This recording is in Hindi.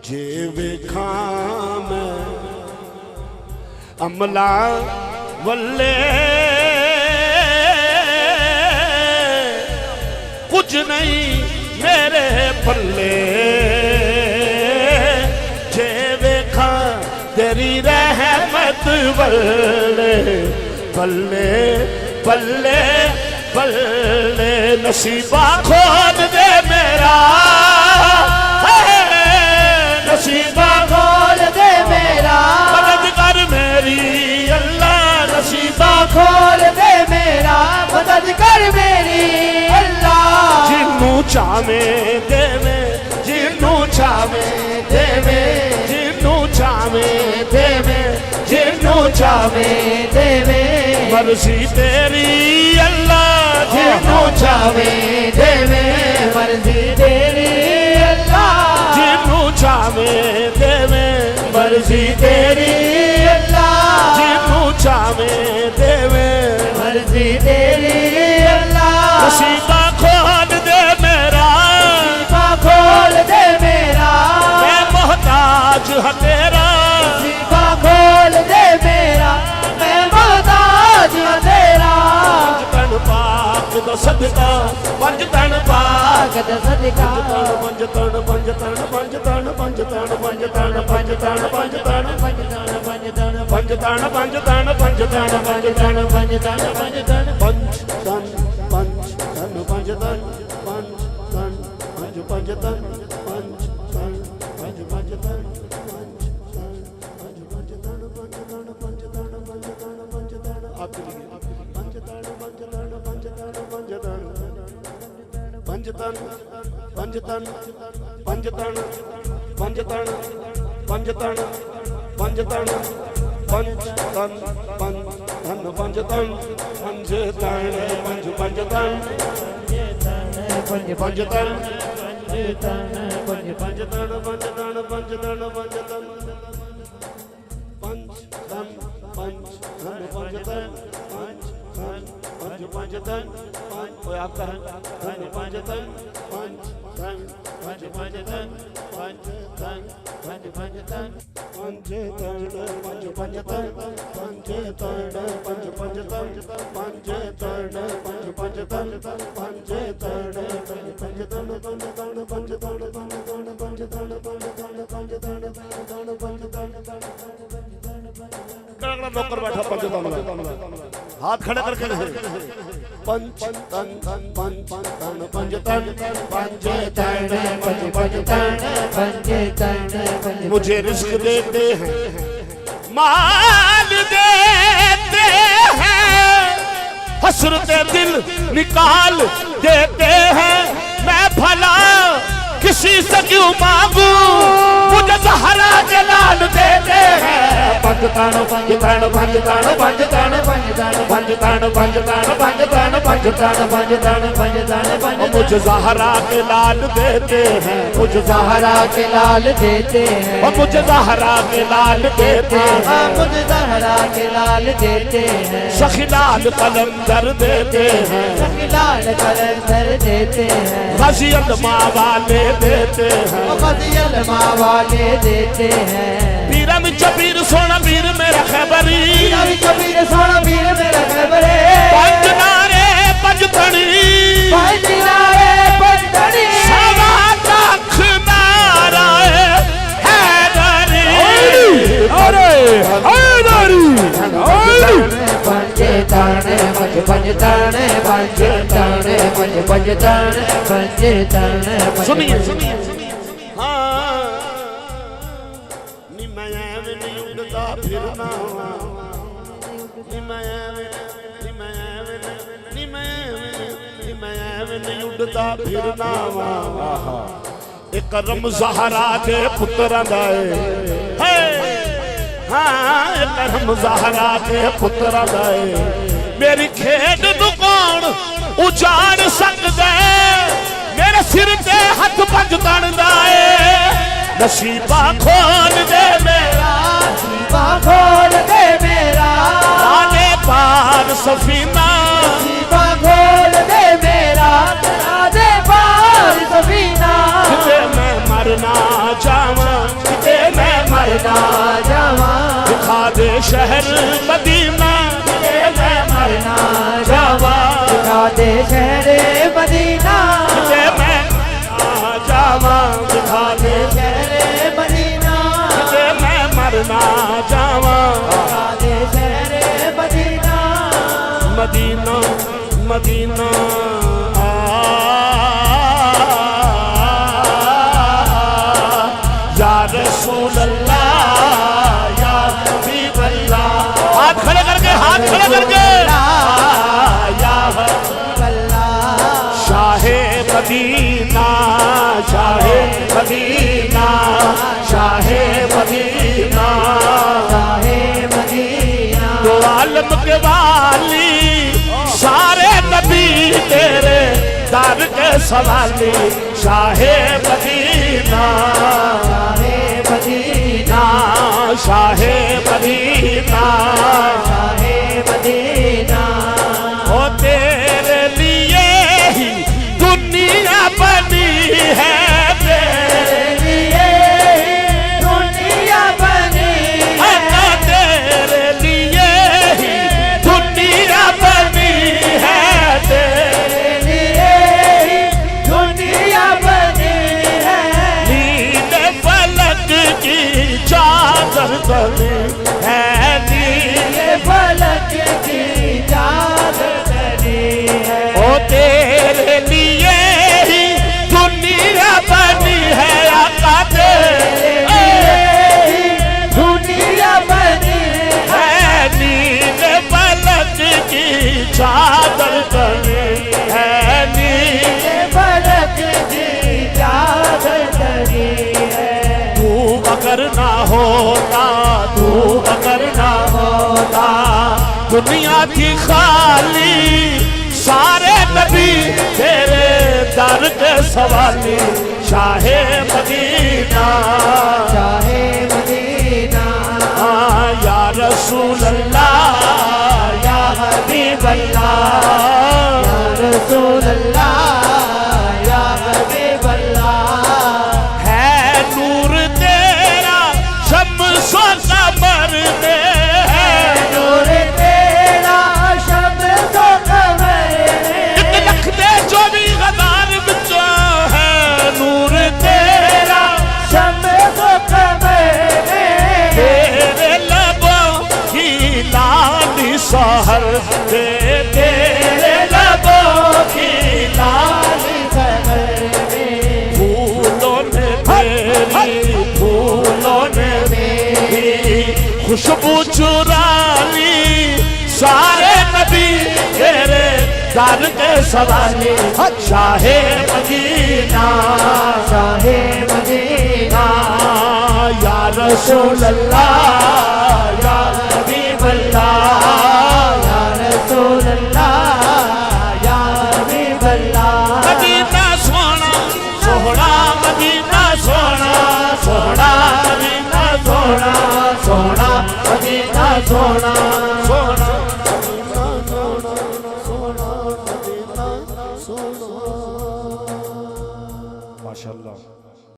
जे वेखा मैं अमला वल्ले कुछ नहीं मेरे पल्ले, जे वेखा तेरी रहमत वल्ले पल्ले पल्ले पल्ले। नसीबा खोल दे मेरा, नसीबा खोल दे मेरा, मदद कर मेरी अल्लाह। नसीबा खोल दे मेरा, मदद कर मेरी अल्लाह। जिन्नू चावे देवे, जिन्नू चावे देवे, जिन्नू चावे देवे, जिन्नू चावे देवे। मर्जी तेरी अल्लाह, जिन्नू चावे देवे, मर्जी तेरी अल्लाह। जिन्नू चावे देवे, मर्जी तेरी अल्लाह। जिन्नू चावे देवे, मर्जी तेरी अल्लाह। नसीबा खोल दे मेरा, नसीबा खोल दे मेरा, मैं मोहताज हूँ तेरा। नसीबा खोल दे मेरा, मैं मोहताज हूँ तेरा। पंज तन पाक दा सदका, पंज तन पाक दा सदका। पंज तन पंज तन पंज तन पंज तन पंज तन पंज तन पंज तन पंज तन पंज तन पंज तन पंज तन पंज तन पंज तन पंज तन पंज तन पंज तन पंज तन पंज तन पंज तन पंज पंज तन पंज तन पंज पंज तन पंज तन पंज तन पंज तन पंज तन पंज तन आखिरी पंज तन पंज तन पंज तन पंज तन पंज तन पंज तन पंज तन पंज तन पंज तन पंज तन पंज तन पंज तन पंज तन पंज तन पंज पंज तन पंज पंज तन पंज पंज तन पंज तन पंज तन पंज तन पंज तन पंज तन पंज तन पंज पंज तन कोई आपका है पंज तन पंज तन पंज पंज तन पंज तन पंज पंज तन पंज तन पंज पंज तन पंज तन पंज पंज तन पंज तन पंज पंज तन पंज तन पंज तन पंज तन पंज तन पंज तन पंज तन पंज तन पंज तन पंज तन कड़ा नौकर बैठा पंज तन हाथ खड़े करके पंच तन पंच तन पंच तन पंच तन पंच पंच तन पंच तन। मुझे रिस्क देते हैं, माल देते हैं, हसरते दिल निकाल देते हैं। मैं भला किसी से क्यों मांगू, मुझे सहारा जलाल देते हैं। पंच तन पंच तन पंच तन पंच तन पंच तन पंच तन पंच तन पंच तन पंच तन पंच तन पंच तन पंच। मुझे सहारा के लाल देते हैं, मुझे सहारा के लाल देते हैं, और मुझे सहारा के लाल देते हैं, मुझे सहारा के लाल देते हैं। सखीलाल कलंदर देते हैं, सखीलाल कलंदर देते हैं। गज़ियल माँ वाले देते हैं, गज़ियल माँ वाले देते हैं। पीरा में चपीर सोना पीर मेरा खैबरी, पीरा में चपीर सोना पीर मेरा खैबरी। पंच नारे पंच तनी, पंच नारे पंच तनी, सवा लाख नाराए हैदरी, अरे हैदरी। पंच ताने पंच पंच ताने पंच ताने पंच पंच ताने पंच ताने। सुनिए सुनिए हाँ नी मैं नहीं उड़ता फिरना, नी मैं नहीं उड़ता फिरना। एक करम ज़हरा दे पुत्रा दाए, हाँ एक करम ज़हरा दे पुत्रा दाए। मेरी खेड दुकान उजाड़ सकदे, मेरे सिर ते हथ पंज तन दाए। नसीबा खोल दे मेरा, नसीबा खोल दे मेरा, आने पार सफीना। नसीबा खोल दे मेरा, आने पार सफीना। मैं मरना चाह जावा किते मैं मरना जावा दिखा दे शहर मदीना किते मैं मरना जावा दिखा दे शहर मदीना किते मैं जावा दिखा दे शहर मदीना किते मैं मरना जावा दिखा दे शहर मदीना मदीना मदीना या रसूल अल्लाह या हबीब अल्लाह हाथ खड़े करके या हबीब अल्लाह Shah Medina Shah Medina Shah Medina Shah Medina दो आलम के वाली सारे नबी तेरे दर के सवाली Shah Medina Shah Medina Shah Medina Shah Medina ओ तेरे लिए ही दुनिया बनी है तेरे लिए दुनिया बनी है तेरे लिए ही दुनिया बनी है तेरे लिए दुनिया बनी है नीले फलक की चादर बनी है नीले फलक की चादर बनी है ओ तेरे लिए ही दुनिया बनी है आका तेरे दुनिया बनी है नीले फलक की चादर बनी है नीले फलक की चादर बनी है तू अगर ना होता तू अगर ना होता दुनिया थी खाली सारे नबी तेरे दर के सवाली शाहे मदीना शाहे मदीना या रसूल अल्लाह या हबीब अल्लाह या रसूल अल्लाह या हबीब अल्लाह है नूर तेरा शम्सो कमर में है नूर तेरा शम्स ओ कमर में 1 लख दे 24,000 विचों है नूर तेरा शम्स ओ कमर में तेरे लबों की लाली सहर दे तेरे लबों की लाली कमर में फूलों ने मेरी खुशबू चुरा ली सारे नबी तेरे दर के सवाली शाहे मदीना शाहे मदीना या रसूल अल्लाह